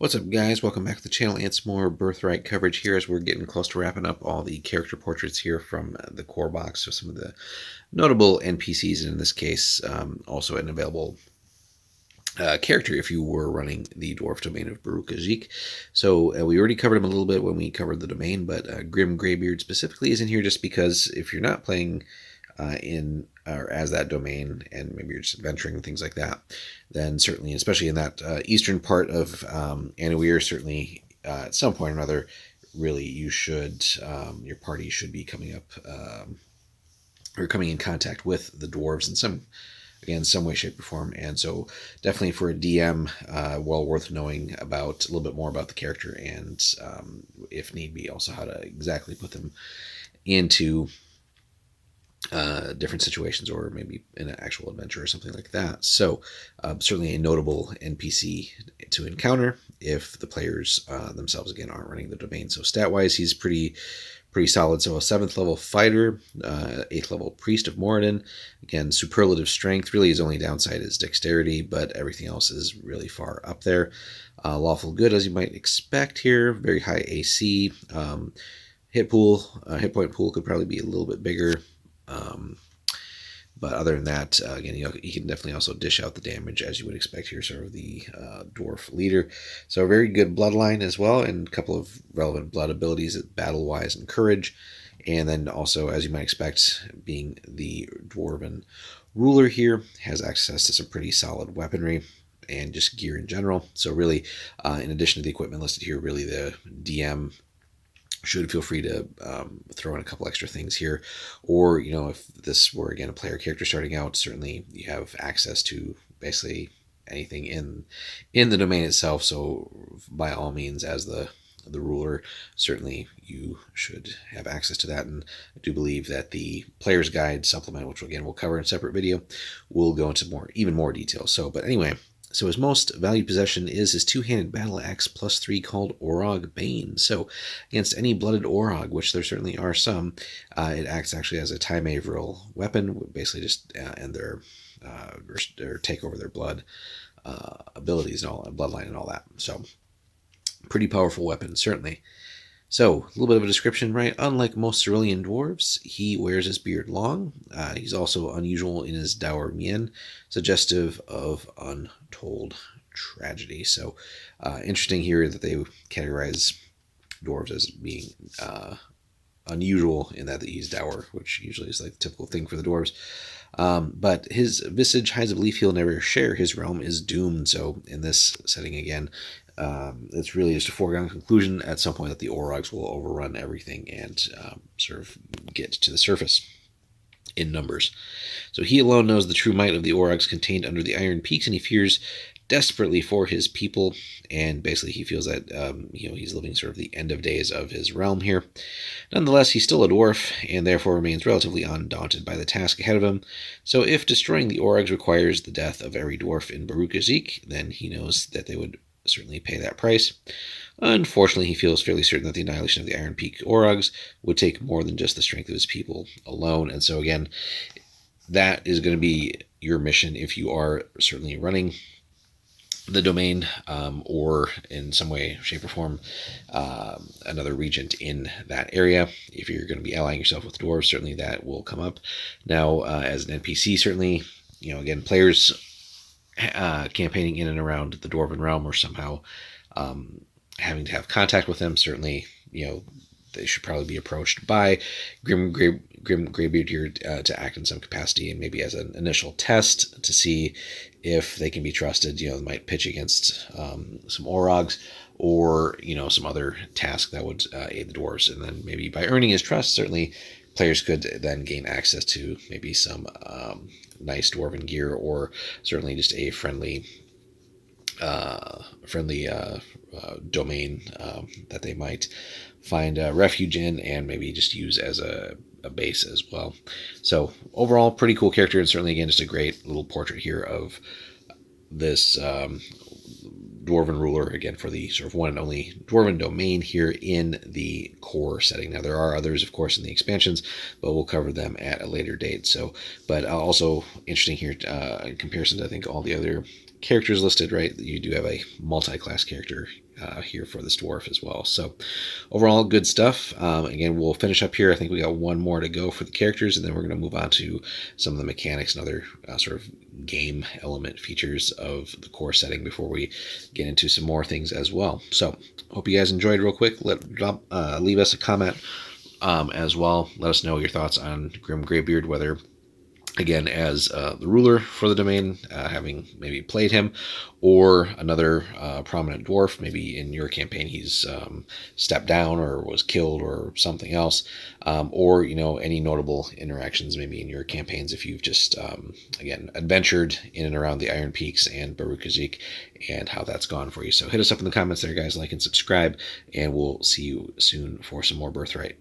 What's up, guys? Welcome back to the channel. It's more Birthright coverage here as we're getting close to wrapping up all the character portraits here from the core box. So some of the notable NPCs, and in this case, also an available character if you were running the dwarf domain of Baruk Azhik. So we already covered him a little bit when we covered the domain, but Grimm Graybeard specifically is in here just because if you're not playing in or as that domain, and maybe you're just adventuring and things like that, then certainly, especially in that eastern part of Anawir, certainly at some point or another, really you should, your party should be coming up or coming in contact with the dwarves in some way, shape, or form. And so definitely for a DM, well worth knowing about a little bit more about the character and if need be, also how to exactly put them into different situations or maybe in an actual adventure or something like that. So certainly a notable NPC to encounter if the players themselves, again, aren't running the domain. So stat-wise, he's pretty solid. So a 7th level fighter, 8th level priest of Moradin. Again, superlative strength. Really his only downside is dexterity, but everything else is really far up there. Lawful good, as you might expect here. Very high AC. Hit point pool could probably be a little bit bigger. But other than that, again, he can definitely also dish out the damage as you would expect here, sort of the dwarf leader. So a very good bloodline as well, and a couple of relevant blood abilities, battle-wise and courage. And then also, as you might expect, being the dwarven ruler here, has access to some pretty solid weaponry and just gear in general. So really, in addition to the equipment listed here, really the DM should feel free to throw in a couple extra things here. Or, if this were, again, a player character starting out, certainly you have access to basically anything in the domain itself. So by all means, as the ruler, certainly you should have access to that. And I do believe that the player's guide supplement, which again we'll cover in a separate video, will go into even more detail. But anyway, so his most valued possession is his two-handed battle axe +3 called Orog Bane. So against any blooded Orog, which there certainly are some, it acts actually as a time Averill weapon, basically just end their take over their blood abilities and all, bloodline and all that. So pretty powerful weapon, certainly. So, a little bit of a description, right? Unlike most cerulean dwarves, he wears his beard long. He's also unusual in his dour mien, suggestive of untold tragedy. So, interesting here that they categorize dwarves as being unusual in that he's dour, which usually is like the typical thing for the dwarves. But his visage hides a belief he'll never share. His realm is doomed. So, in this setting again, it's really just a foregone conclusion at some point that the Orogs will overrun everything and sort of get to the surface in numbers. So he alone knows the true might of the Orogs contained under the Iron Peaks, and he fears desperately for his people. And basically, he feels that he's living sort of the end of days of his realm here. Nonetheless, he's still a dwarf, and therefore remains relatively undaunted by the task ahead of him. So if destroying the Orogs requires the death of every dwarf in Baruk Azhik, then he knows that they would certainly pay that price. Unfortunately, he feels fairly certain that the annihilation of the Iron Peak Orogs would take more than just the strength of his people alone. And so again, that is going to be your mission if you are certainly running the domain or in some way, shape, or form another regent in that area. If you're going to be allying yourself with dwarves, certainly that will come up. Now, as an NPC, certainly, again, players campaigning in and around the Dwarven realm or somehow having to have contact with them, certainly, they should probably be approached by Grimm Graybeard here to act in some capacity, and maybe as an initial test to see if they can be trusted. They might pitch against some Orogs or some other task that would aid the dwarves, and then maybe by earning his trust, certainly players could then gain access to maybe some nice dwarven gear, or certainly just a friendly domain that they might find refuge in and maybe just use as a base as well. So overall, pretty cool character, and certainly, again, just a great little portrait here of this dwarven ruler, again, for the sort of one and only dwarven domain here in the core setting. Now, there are others, of course, in the expansions, but we'll cover them at a later date. So, but also interesting here in comparison to, I think, all the other characters listed, right? You do have a multi-class character here for this dwarf as well. So overall, good stuff. Again, we'll finish up here. I think we got one more to go for the characters, and then we're going to move on to some of the mechanics and other sort of game element features of the core setting before we get into some more things as well. So hope you guys enjoyed. Real quick, leave us a comment as well. Let us know your thoughts on Grimm Graybeard, whether again as the ruler for the domain, having maybe played him, or another prominent dwarf. Maybe in your campaign he's stepped down or was killed or something else, or any notable interactions maybe in your campaigns if you've just again adventured in and around the Iron Peaks and Baruk Azhik, and how that's gone for you. So hit us up in the comments there, guys. Like and subscribe, and we'll see you soon for some more Birthright.